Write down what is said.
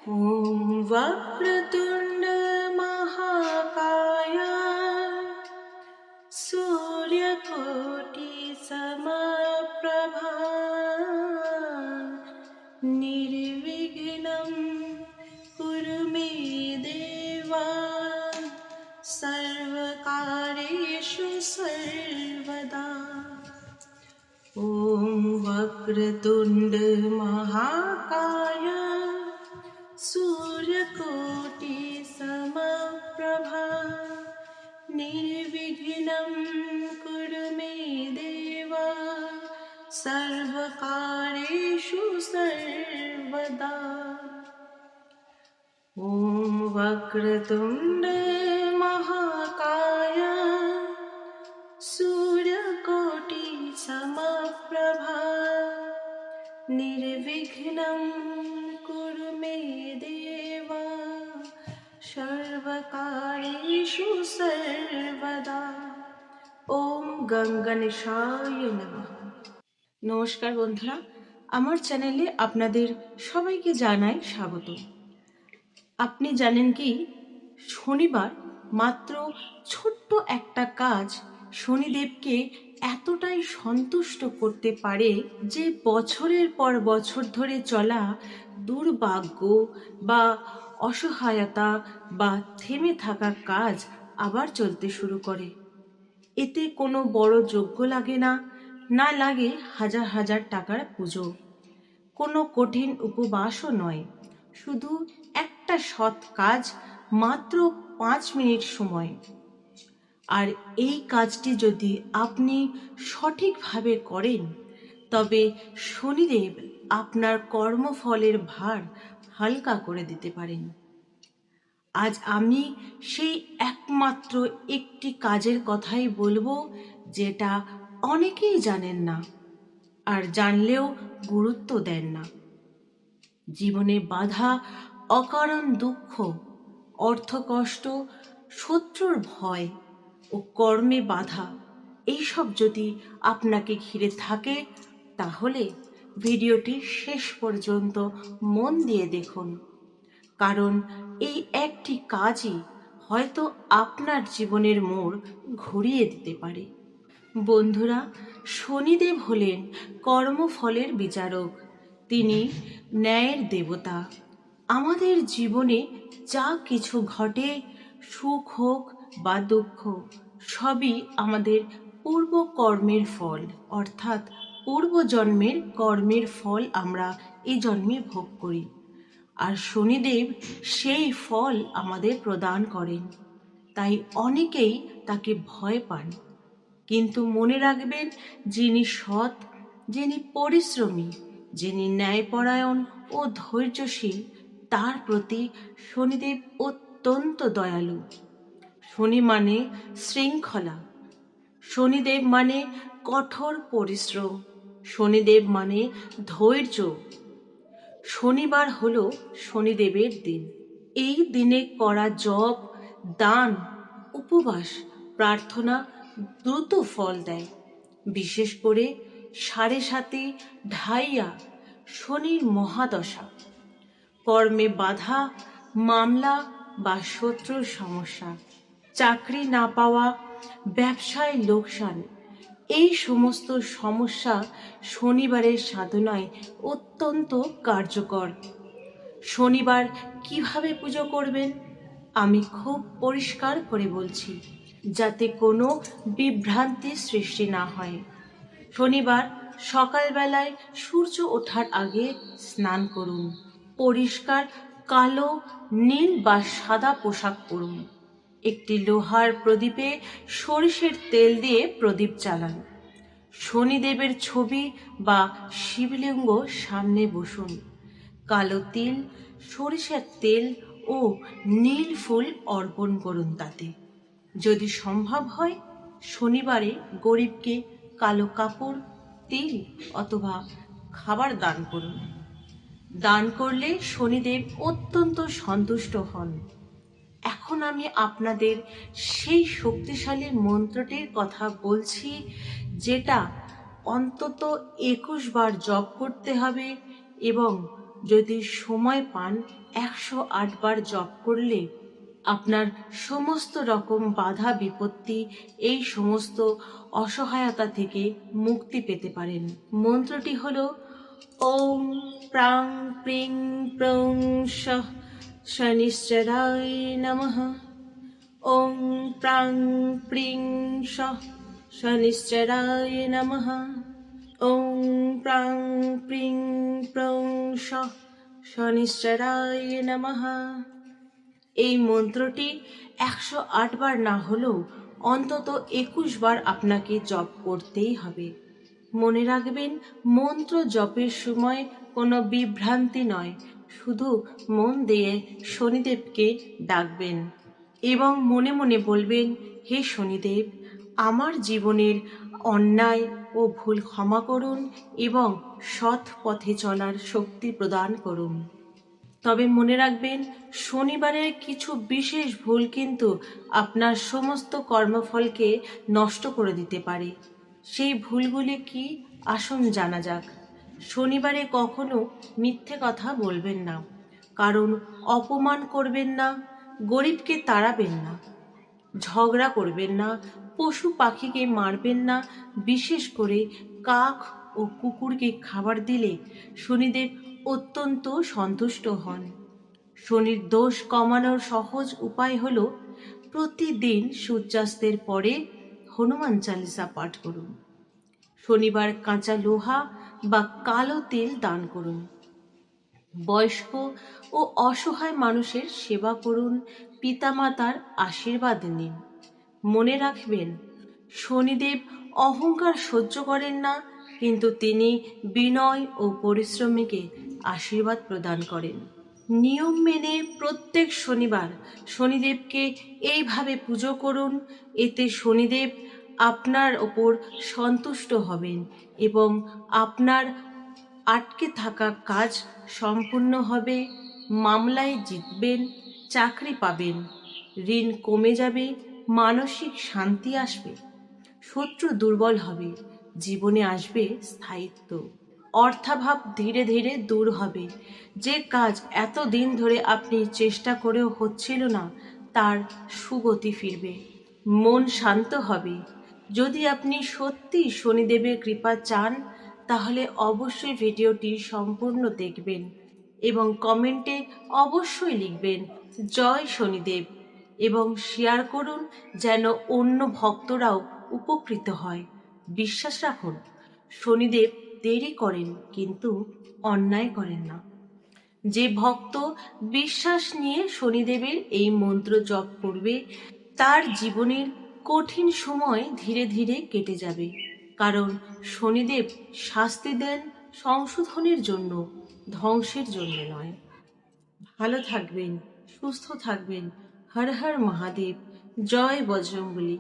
ॐ वक्रतुण्ड महाकाय सूर्यकोटि समप्रभा निर्विघ्नं कुरु मे देवा सर्वकार्येषु सर्वदा। ॐ वक्रतुण्ड महाकाय सूर्यकोटि समप्रभा निर्विघ्नं कुरु मे देवा सर्वकार्येषु सर्वदा। ॐ वक्रतुण्ड महाकाय सूर्यकोटि समप्रभा निर्विघ्नं कुरु मे देवा सर्वकार्येषु सर्वदा। ওম গঙ্গণেশায় নমঃ। নমস্কার বন্ধুরা, আমার চ্যানেলে আপনাদের সবাইকে জানাই স্বাগত। আপনি জানেন কি, শনিবার মাত্র ছোট্ট একটা কাজ শনিদেবকে এতটাই সন্তুষ্ট করতে পারে যে বছরের পর বছর ধরে চলা দুর্ভাগ্য বা অসহায়তা বা থেমে থাকা কাজ আবার চলতে শুরু করে। এতে কোনো বড় যজ্ঞ লাগে না, না লাগে হাজার হাজার টাকার পুজো, কোনো কঠিন উপবাসও নয়, শুধু একটা সৎ কাজ, মাত্র 5 মিনিট সময়। আর এই কাজটি যদি আপনি সঠিকভাবে করেন তবে শনিদেব আপনার কর্মফলের ভার হালকা করে দিতে পারেন। আজ আমি সেই একমাত্র একটি কাজের কথাই বলবো, যেটা অনেকেই জানেন না, আর জানলেও গুরুত্ব দেন না। জীবনে বাধা, অকারণ দুঃখ, অর্থকষ্ট, শত্রুর ভয় ও কর্মে বাধা, এইসব যদি আপনাকে ঘিরে থাকে তাহলে ভিডিওটি শেষ পর্যন্ত মন দিয়ে দেখুন, কারণ এই একটি কাজই হয়তো আপনার জীবনের মোড় ঘুরিয়ে দিতে পারে। বন্ধুরা, শনিদেব হলেন কর্মফলের বিচারক, তিনি ন্যায়ের দেবতা। আমাদের জীবনে যা কিছু ঘটে, সুখ হোক বা দুঃখ, সবই আমাদের পূর্ব কর্মের ফল, অর্থাৎ পূর্বজন্মের কর্মের ফল আমরা এই জন্মে ভোগ করি। আর শনিদেব সেই ফল আমাদের প্রদান করেন, তাই অনেকেই তাকে ভয় পান। কিন্তু মনে রাখবেন, যিনি সৎ, যিনি পরিশ্রমী, যিনি ন্যায়পরায়ণ ও ধৈর্যশীল, তার প্রতি শনিদেব অত্যন্ত দয়ালু। শনি মানে শৃঙ্খলা, শনিদেব মানে কঠোর পরিশ্রম, শনিদেব মানে ধৈর্য। শনিবার হলো শনিদেবের দিন। এই দিনে করা জপ, দান, উপবাস, প্রার্থনা দ্রুত ফল দেয়। বিশেষ করে 7.5 ঢাইয়া শনির মহাদশা, কর্মে বাধা, মামলা বা শত্রুর সমস্যা, চাকরি না পাওয়া, ব্যবসায় লোকসান, এই সমস্ত সমস্যা শনিবারের সাধনায় অত্যন্ত কার্যকর। শনিবার কিভাবে পুজো করবেন আমি খুব পরিষ্কার করে বলছি, যাতে কোনো বিভ্রান্তির সৃষ্টি না হয়। শনিবার সকালবেলায় সূর্য ওঠার আগে স্নান করুন। পরিষ্কার কালো, নীল বা সাদা পোশাক পরুন। একটি লোহার প্রদীপে সরিষের তেল দিয়ে প্রদীপ জ্বালান। শনিদেবের ছবি বা শিবলিঙ্গ সামনে বসুন। কালো তিল, সরিষার তেল ও নীল ফুল অর্পণ করুন তাতে। যদি সম্ভব হয় শনিবারে গরিবকে কালো কাপড়, তিল অথবা খাবার দান করুন। দান করলে শনিদেব অত্যন্ত সন্তুষ্ট হন। এখন আমি আপনাদের সেই শক্তিশালী মন্ত্রটির কথা বলছি, যেটা অন্তত 21 বার জপ করতে হবে এবং যদি সময় পান 108 বার জপ করলে আপনার সমস্ত রকম বাধা বিপত্তি, এই সমস্ত অসহায়তা থেকে মুক্তি পেতে পারেন। মন্ত্রটি হলো ওম প্রাং প্রিং প্রং শঃ শনিশ্চরায় নমঃ। ওম প্রাং প্রিং শঃ শনিশ্চরায় নমঃ। ওম প্রাং প্রিং প্রং শঃ শনিশ্চরায় নমঃ। এই মন্ত্রটি 108 বার না হলেও অন্তত 21 বার আপনাকে জপ করতেই হবে। মনে রাখবেন, মন্ত্র জপের সময় কোনো বিভ্রান্তি নয়, শুধু মন দিয়ে শনিদেবকে ডাকবেন এবং মনে মনে বলবেন, হে শনিদেব, আমার জীবনের অন্যায় ও ভুল ক্ষমা করুন এবং সৎ পথে চলার শক্তি প্রদান করুন। তবে মনে রাখবেন, শনিবারের কিছু বিশেষ ভুল কিন্তু আপনার সমস্ত কর্মফলকে নষ্ট করে দিতে পারে। সেই ভুলগুলি কি, আসুন জানা যাক। শনিবারে কখনো মিথ্যে কথা বলবেন না, কারণ অপমান করবেন না, গরিবকে তাড়াবেন না, ঝগড়া করবেন না, পশু পাখিকে মারবেন না। বিশেষ করে কাক ও কুকুরকে খাবার দিলে শনিদেব অত্যন্ত সন্তুষ্ট হন। শনির দোষ কমানোর সহজ উপায় হল প্রতিদিন সূর্যাস্তের পরে হনুমান চালিসা পাঠ করুন। শনিবার কাঁচা লোহা বা কালো তেল দান করুন। বয়স্ক ও অসহায় মানুষের সেবা করুন। পিতামাতার আশীর্বাদ নিন। মনে রাখবেন, শনিদেব অহংকার সহ্য করেন না, কিন্তু তিনি বিনয় ও পরিশ্রমীকে আশীর্বাদ প্রদান করেন। নিয়ম মেনে প্রত্যেক শনিবার শনিদেবকে এইভাবে পুজো করুন। এতে শনিদেব আপনার ওপর সন্তুষ্ট হবেন এবং আপনার আটকে থাকা কাজ সম্পূর্ণ হবে। মামলায় জিতবেন, চাকরি পাবেন, ঋণ কমে যাবে, মানসিক শান্তি আসবে, শত্রু দুর্বল হবে, জীবনে আসবে স্থায়িত্ব, অর্থাভাব ধীরে ধীরে দূর হবে। যে কাজ এতদিন ধরে আপনি চেষ্টা করেও হচ্ছিল না, তার সুগতি ফিরবে, মন শান্ত হবে। যদি আপনি সত্যি শনিদেবের কৃপা চান, তাহলে অবশ্যই ভিডিওটি সম্পূর্ণ দেখবেন এবং কমেন্টে অবশ্যই লিখবেন জয় শনিদেব এবং শেয়ার করুন, যেন অন্য ভক্তরাও উপকৃত হয়। বিশ্বাস রাখুন, শনিদেব দেরি করেন কিন্তু অন্যায় করেন না। যে ভক্ত বিশ্বাস নিয়ে শনিদেবের এই মন্ত্র জপ করবে, তার জীবনের কঠিন সময় ধীরে ধীরে কেটে যাবে। কারণ শনিদেব শাস্তি দেন সংশোধনের জন্য, ধ্বংসের জন্য নয়। ভালো থাকবেন, সুস্থ থাকবেন। হর হর মহাদেব। জয় বজরংবলী।